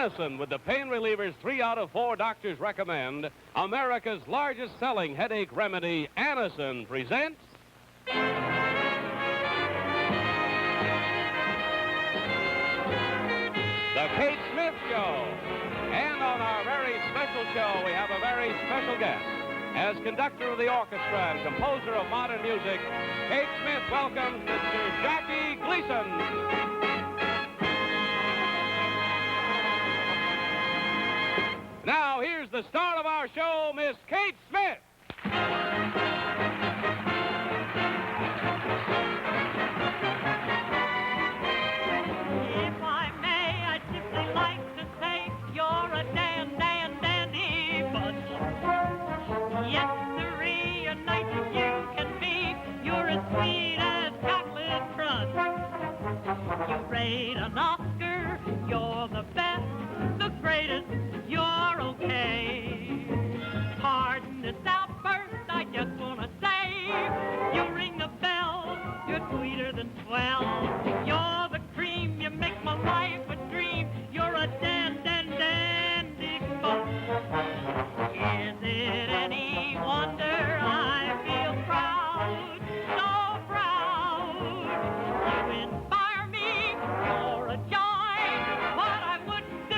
Anacin, with the pain relievers 3 out of 4 doctors recommend, America's largest selling headache remedy, Anacin, presents... The Kate Smith Show. And on our very special show, we have a very special guest. As conductor of the orchestra and composer of modern music, Kate Smith welcomes Mr. Jackie Gleason. Now, here's the star of our show, Miss Kate Smith. If I may, I'd simply like to say you're a dandy bunch. Yes, sirree, a night as you can be. You're as sweet as chocolate crunch. You rate an Oscar, you're the best, the greatest. You're okay. Pardon this outburst, I just want to say, you ring the bell, you're sweeter than 12. You're the cream, you make my life a dream. You're a dandy bunch. Is it any wonder I feel proud, so proud? You inspire me, you're a joy, what I wouldn't do.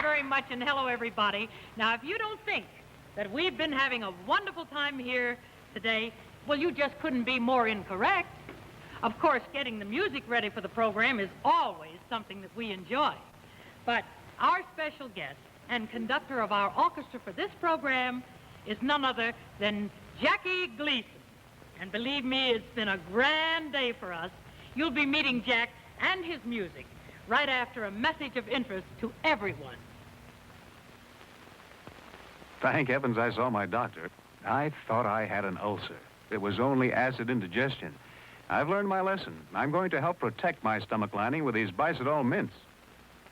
Very much, and hello everybody. Now, if you don't think that we've been having a wonderful time here today, well, you just couldn't be more incorrect. Of course, getting the music ready for the program is always something that we enjoy. But our special guest and conductor of our orchestra for this program is none other than Jackie Gleason. And believe me, it's been a grand day for us. You'll be meeting Jack and his music right after a message of interest to everyone. Thank heavens I saw my doctor. I thought I had an ulcer. It was only acid indigestion. I've learned my lesson. I'm going to help protect my stomach lining with these Bicidol mints.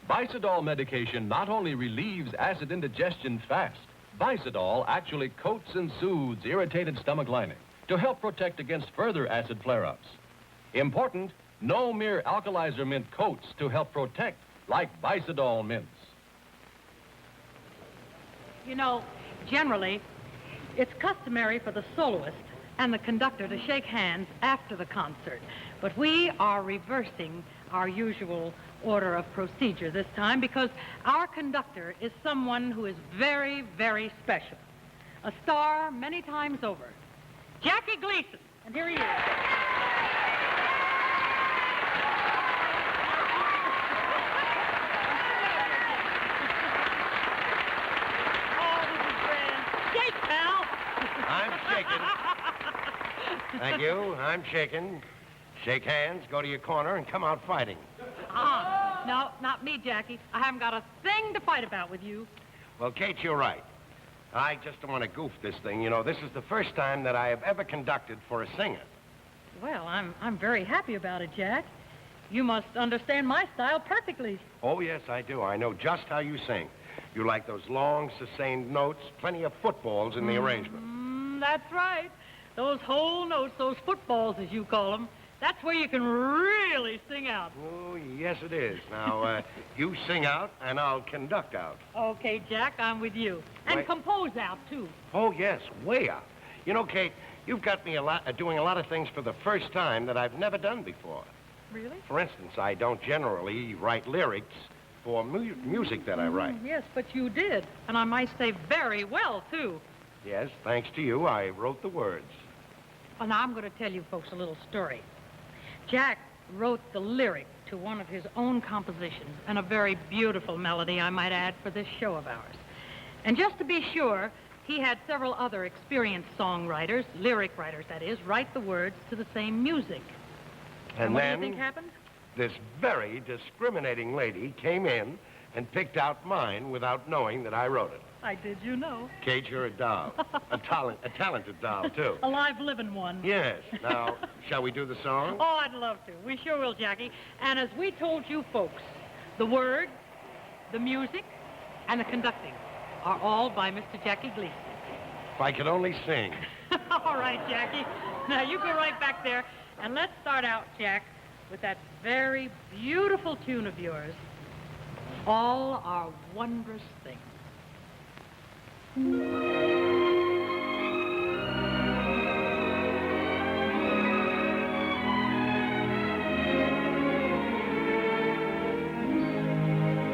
Bicidol medication not only relieves acid indigestion fast, Bicidol actually coats and soothes irritated stomach lining to help protect against further acid flare-ups. Important, no mere alkalizer mint coats to help protect like Bicidol mints. You know, generally, it's customary for the soloist and the conductor to shake hands after the concert. But we are reversing our usual order of procedure this time because our conductor is someone who is very, very special. A star many times over. Jackie Gleason. And here he is. I'm shaking. Thank you. I'm shaking. Shake hands, go to your corner, and come out fighting. No, not me, Jackie. I haven't got a thing to fight about with you. Well, Kate, you're right. I just don't want to goof this thing. You know, this is the first time that I have ever conducted for a singer. Well, I'm very happy about it, Jack. You must understand my style perfectly. Oh, yes, I do. I know just how you sing. You like those long, sustained notes, plenty of footballs in the arrangement. That's right. Those whole notes, those footballs, as you call them, That's where you can really sing out. Oh, yes, it is. Now, you sing out, and I'll conduct out. Okay, Jack, I'm with you. And Right. compose out, too. Oh, yes, way out. You know, Kate, you've got me doing a lot of things for the first time that I've never done before. Really? For instance, I don't generally write lyrics for music that I write. Yes, but you did. And I might say very well, too. Yes, thanks to you, I wrote the words. Well, now I'm going to tell you folks a little story. Jack wrote the lyric to one of his own compositions, and a very beautiful melody, I might add, for this show of ours. And just to be sure, he had several other experienced songwriters, lyric writers, that is, write the words to the same music. And what then do you think happened? this very discriminating lady came in and picked out mine without knowing that I wrote it. I did, you know. Kate, you're a doll. a talented doll, too. A live living one. Yes. Now, shall we do the song? Oh, I'd love to. We sure will, Jackie. And as we told you folks, the words, the music, and the conducting are all by Mr. Jackie Gleason. If I could only sing. All right, Jackie. Now, you go right back there, and let's start out, Jack, with that very beautiful tune of yours, All Our Wondrous Things.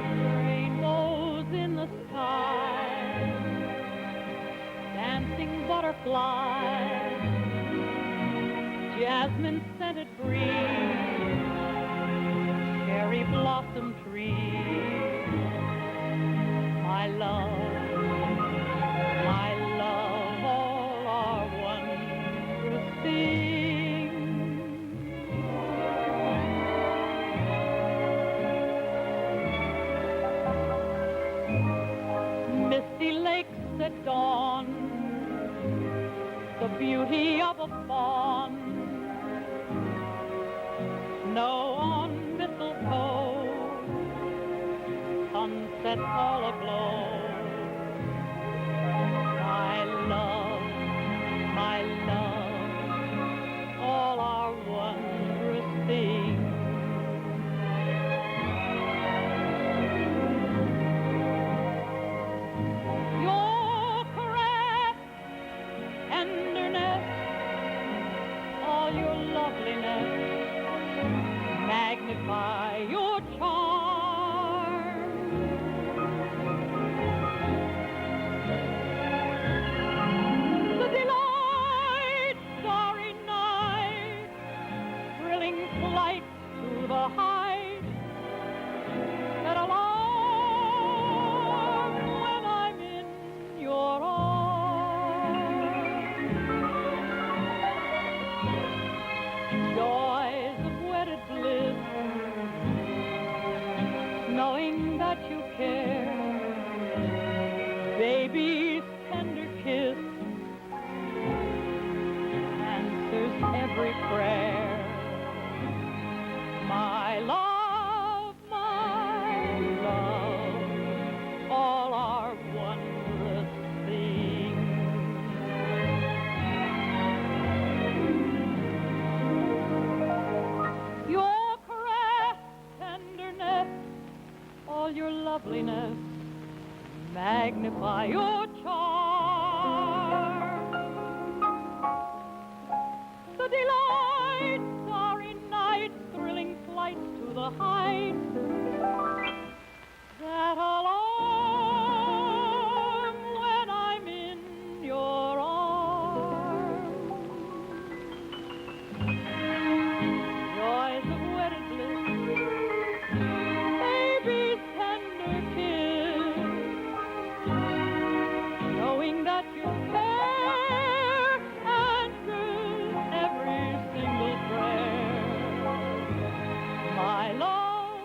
Rainbows in the sky, dancing butterflies, jasmine-scented breeze, cherry blossom trees. My love, all our wondrous things. Misty lakes at dawn, the beauty of a fawn, snow on mistletoe, sunsets all aglow. My love, all our wondrous things. Your caress, tenderness, all your loveliness, magnify your charm. The delight, starry night, thrilling flight to the height that alarm when I'm in your arms. Joys of wedded bliss, knowing that you care, baby's tender kiss answers every prayer. My love, all our wondrous things. Your caress, tenderness, all your loveliness, magnify your charm. The delight, starry night, thrilling flights to the heights that alarm when I'm in your arms. Joys of wedded bliss, baby's tender kiss, knowing that you care answers every single prayer. My love,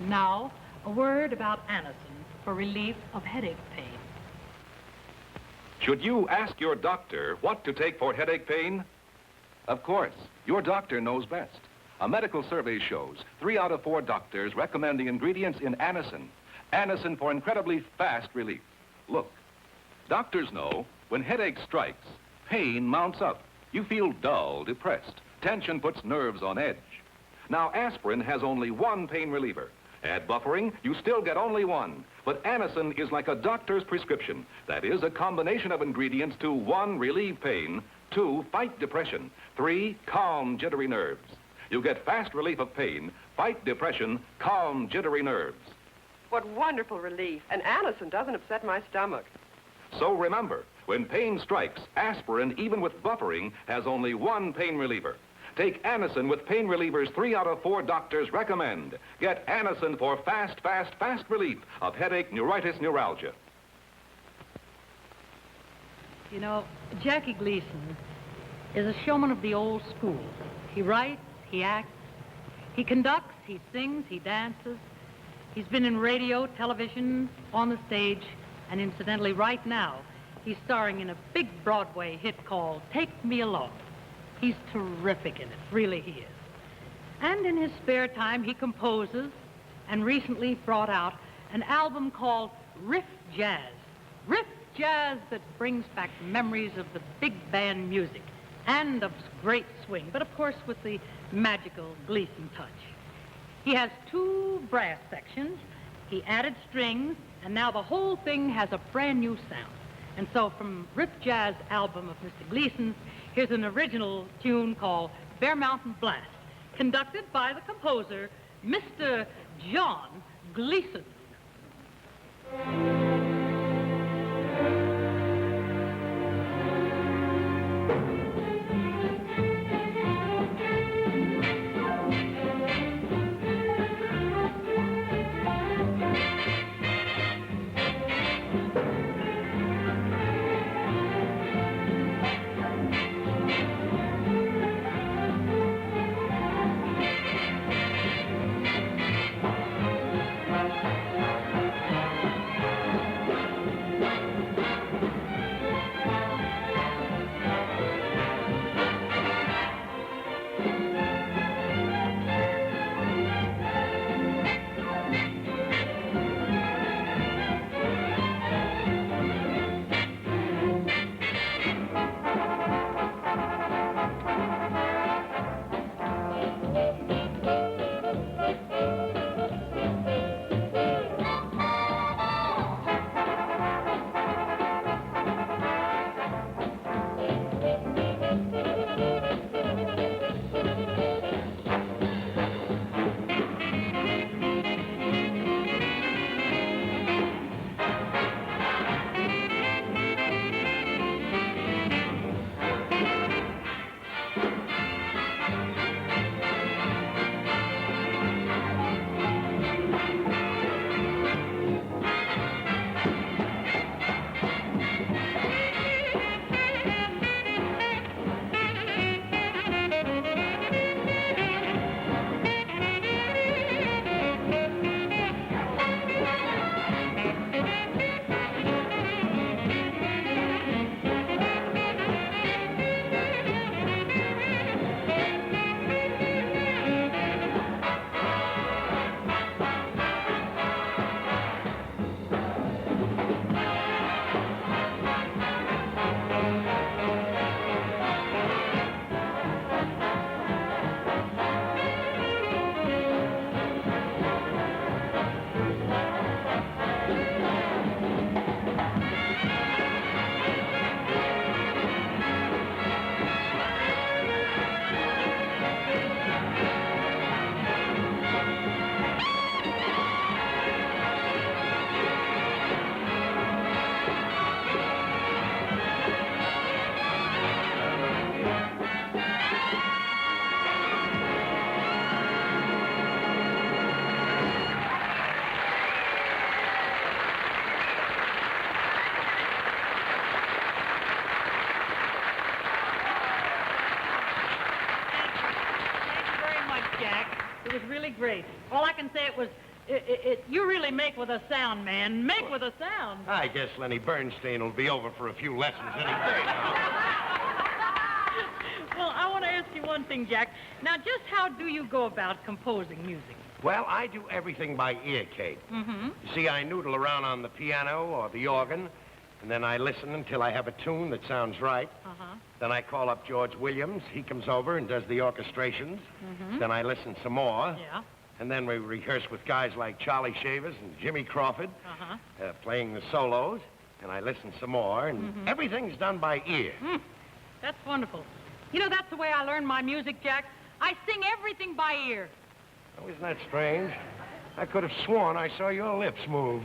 And now, a word about Anacin for relief of headache pain. Should you ask your doctor what to take for headache pain? Of course, your doctor knows best. A medical survey shows 3 out of 4 doctors recommend the ingredients in Anacin. Anacin for incredibly fast relief. Look, doctors know when headache strikes, pain mounts up. You feel dull, depressed. Tension puts nerves on edge. Now, aspirin has only one pain reliever. Add buffering, you still get only one. But Anacin is like a doctor's prescription. That is, a combination of ingredients to 1, relieve pain, 2, fight depression, 3, calm jittery nerves. You get fast relief of pain, fight depression, calm jittery nerves. What wonderful relief. And Anacin doesn't upset my stomach. So remember, when pain strikes, aspirin, even with buffering, has only one pain reliever. Take Anacin with pain relievers 3 out of 4 doctors recommend. Get Anacin for fast relief of headache, neuritis, neuralgia. You know, Jackie Gleason is a showman of the old school. He writes, he acts, he conducts, he sings, he dances. He's been in radio, television, on the stage, and incidentally, right now, he's starring in a big Broadway hit called Take Me Along. He's terrific in it, really he is. And in his spare time, he composes and recently brought out an album called Riff Jazz. Riff Jazz that brings back memories of the big band music and of great swing, but of course with the magical Gleason touch. He has 2 brass sections, he added strings, and now the whole thing has a brand new sound. And so from Riff Jazz album of Mr. Gleason's, here's an original tune called Bear Mountain Blast, conducted by the composer, Mr. John Gleason. great. All I can say it was, you really make with a sound, man. Make with a sound. I guess Lenny Bernstein will be over for a few lessons any day now. Well, I want to ask you one thing, Jack. Now, just how do you go about composing music? Well, I do everything by ear, Kate. Mm-hmm. You see, I noodle around on the piano or the organ, and then I listen until I have a tune that sounds right. Uh-huh. Then I call up George Williams. He comes over and does the orchestrations. Mm-hmm. Then I listen some more. Yeah. And then we rehearse with guys like Charlie Shavers and Jimmy Crawford, Uh-huh. playing the solos. And I listen some more, and everything's done by ear. That's wonderful. You know, that's the way I learn my music, Jack. I sing everything by ear. Oh, isn't that strange? I could have sworn I saw your lips move.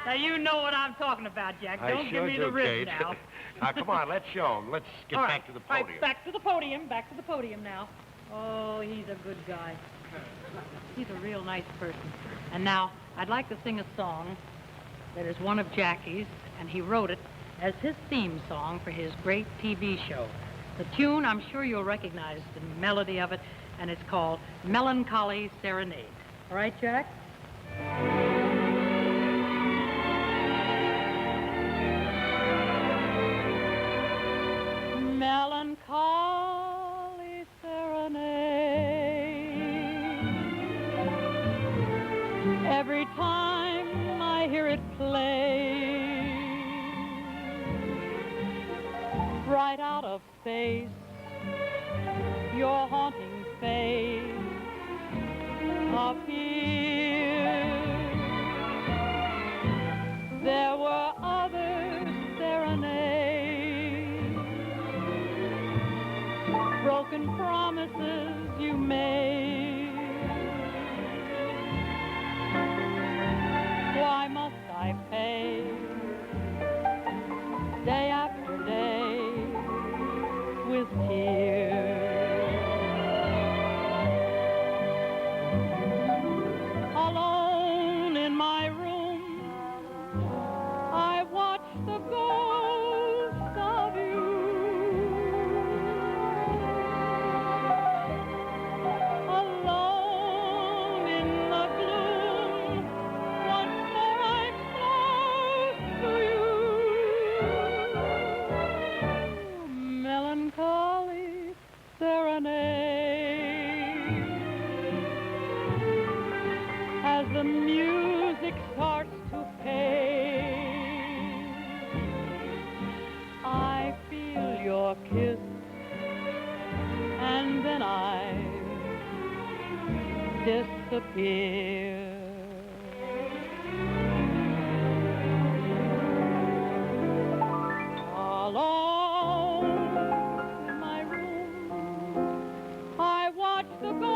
Now, you know what I'm talking about, Jack. Don't give me the rib Kate. now. Now, come on, let's show him. Let's get All back right. to the All podium. right, back to the podium. Back to the podium now. Oh, he's a good guy. He's a real nice person. And now, I'd like to sing a song that is one of Jackie's, and he wrote it as his theme song for his great TV show. The tune, I'm sure you'll recognize the melody of it, and it's called Melancholy Serenade. All right, Jack? Melancholy serenade. Every time I hear it play, right out of space, your haunting face appears. There were other serenades, broken promises you made. Why must I pay day after day with tears? Alone in my room, I watch the ghost of you. Alone in the gloom, once more I'm close to you. Melancholy serenade. As the music starts to fade, I feel your kiss, and then I disappear. Alone in my room, I watch the ghost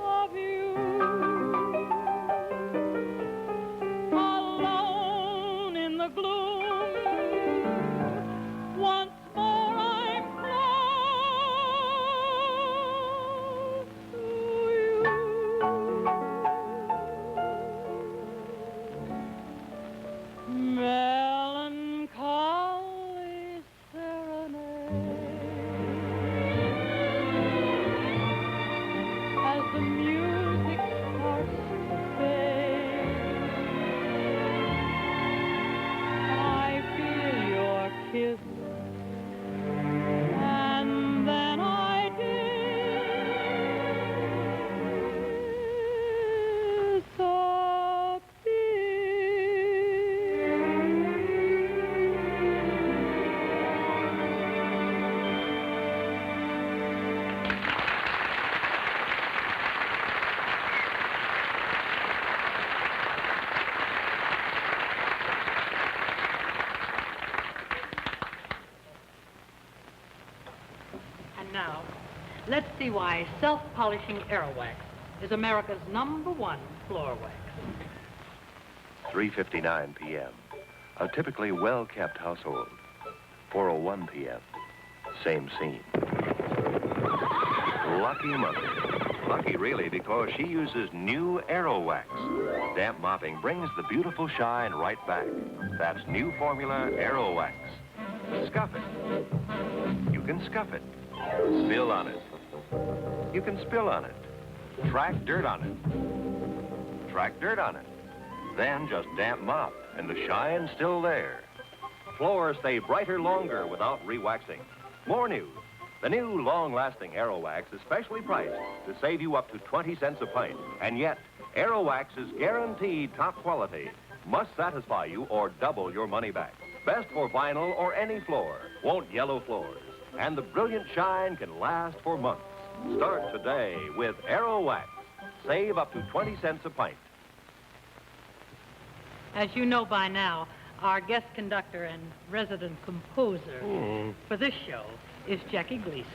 of you. Alone in the gloom, once more I'm close to you. Melancholy serenade. As the music starts to fade, I feel your kiss, and then I And now, let's see why self-polishing Aerowax is America's #1 floor wax. 3:59 p.m. A typically well-kept household. 4:01 p.m. Same scene. Lucky mother. Lucky really because she uses new Aerowax. Damp mopping brings the beautiful shine right back. That's new formula Aerowax. Scuff it. You can scuff it. Spill on it. You can spill on it, track dirt on it, track dirt on it. Then just damp mop, and the shine's still there. Floors stay brighter longer without re-waxing. More news. The new long-lasting Aero Wax is specially priced to save you up to 20 cents a pint. And yet, Aero Wax is guaranteed top quality. Must satisfy you or double your money back. Best for vinyl or any floor. Won't yellow floors. And the brilliant shine can last for months. Start today with Aero Wax. Save up to 20 cents a pint. As you know by now, our guest conductor and resident composer for this show is Jackie Gleason.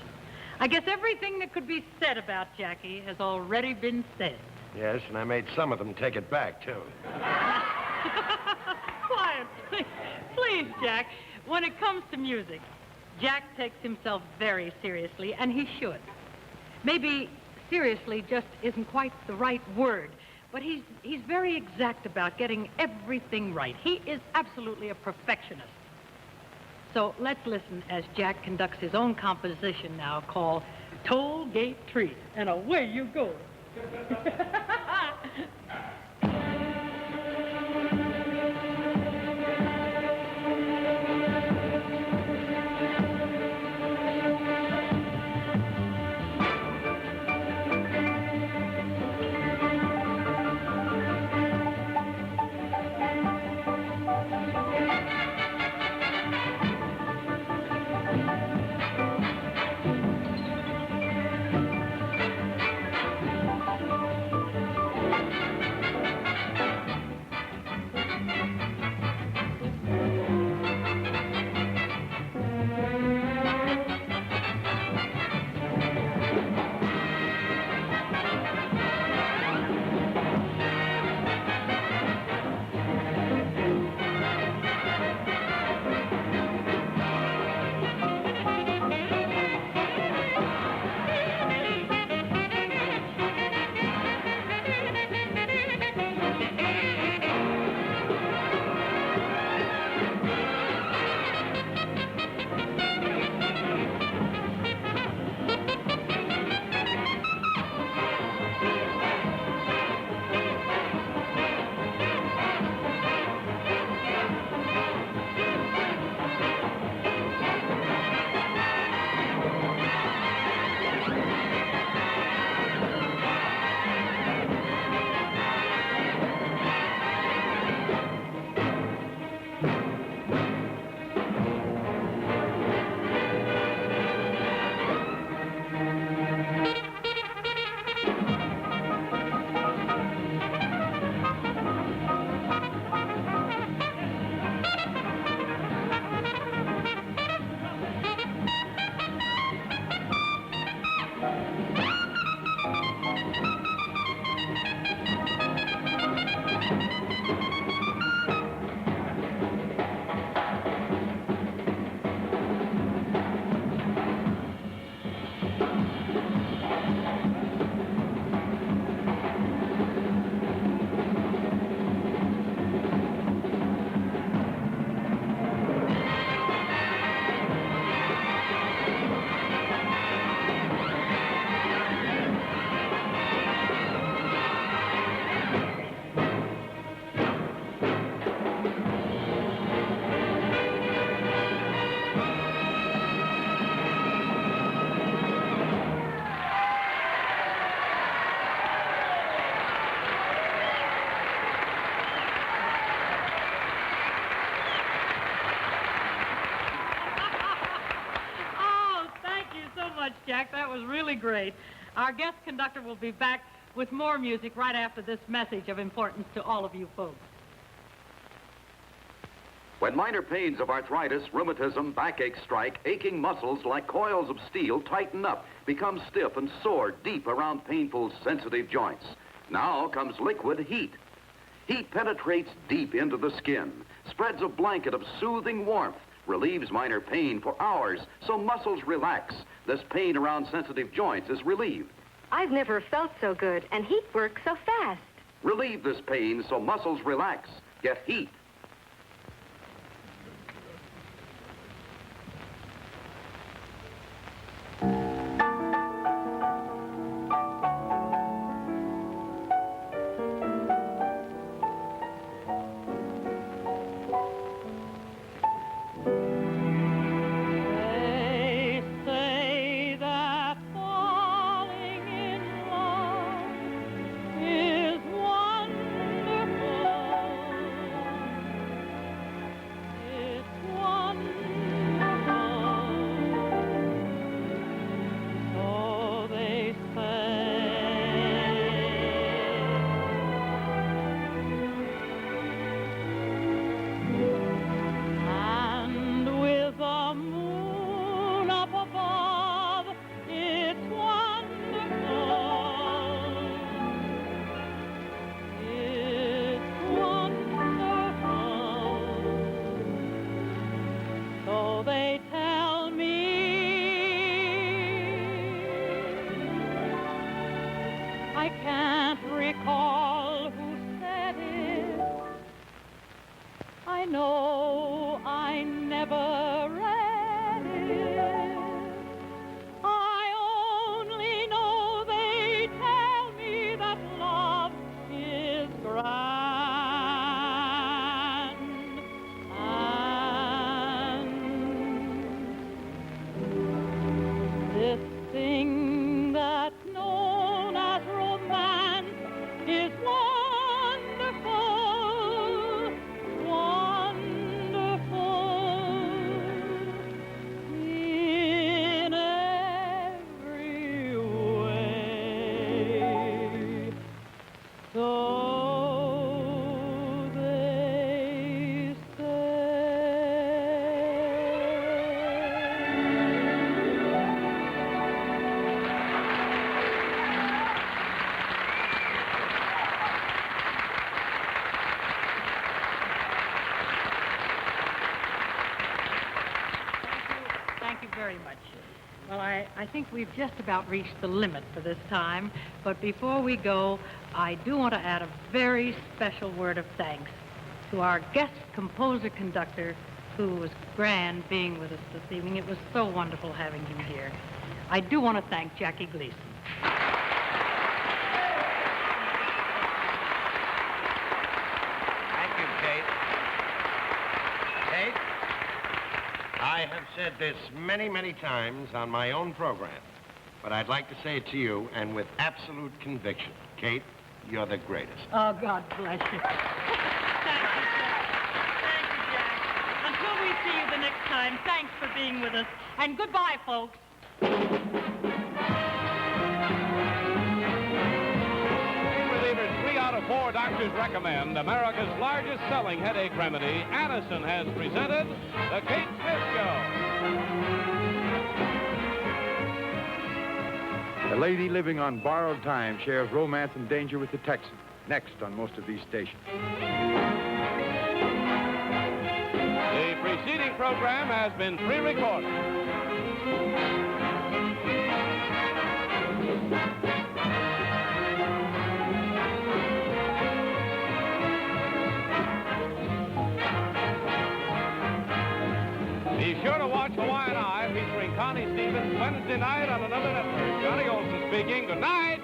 I guess everything that could be said about Jackie has already been said. Yes, and I made some of them take it back, too. Quiet, please. Please, Jack. When it comes to music, Jack takes himself very seriously, and he should. Maybe seriously just isn't quite the right word, but he's very exact about getting everything right. He is absolutely a perfectionist. So let's listen as Jack conducts his own composition now called Toll Gate Treat, and away you go. Jack. That was really great. Our guest conductor will be back with more music right after this message of importance to all of you folks. When minor pains of arthritis, rheumatism, backache strike, aching muscles like coils of steel tighten up, become stiff and sore deep around painful, sensitive joints. Now comes liquid heat. Heat penetrates deep into the skin, spreads a blanket of soothing warmth, relieves minor pain for hours so muscles relax. This pain around sensitive joints is relieved. I've never felt so good, and heat works so fast. Relieve this pain so muscles relax. Get heat. I can't recall who said it. I know I never read it. I only know they tell me that love is grand. And this thing that's known as romance is wonderful, wonderful in every way. So they Thank you very much. Well, I think we've just about reached the limit for this time, but before we go, I do want to add a very special word of thanks to our guest composer-conductor, who was grand being with us this evening. It was so wonderful having him here. I do want to thank Jackie Gleason. Thank you, Kate. Kate, I have said this many, many times on my own program, but I'd like to say it to you, and with absolute conviction. Kate, you're the greatest. Oh, God bless you. Thank you, Jack. Thank you, Jack. Until we see you the next time, thanks for being with us. And goodbye, folks. Pain relievers 3 out of 4 doctors recommend. America's largest selling headache remedy, Addison, has presented The Kate Smith Show. A lady living on borrowed time shares romance and danger with the Texan. Next on most of these stations. The preceding program has been pre-recorded. Be sure to watch Hawaiian Eye featuring Connie Stevens Wednesday night on another network. Johnny Olson speaking. Good night.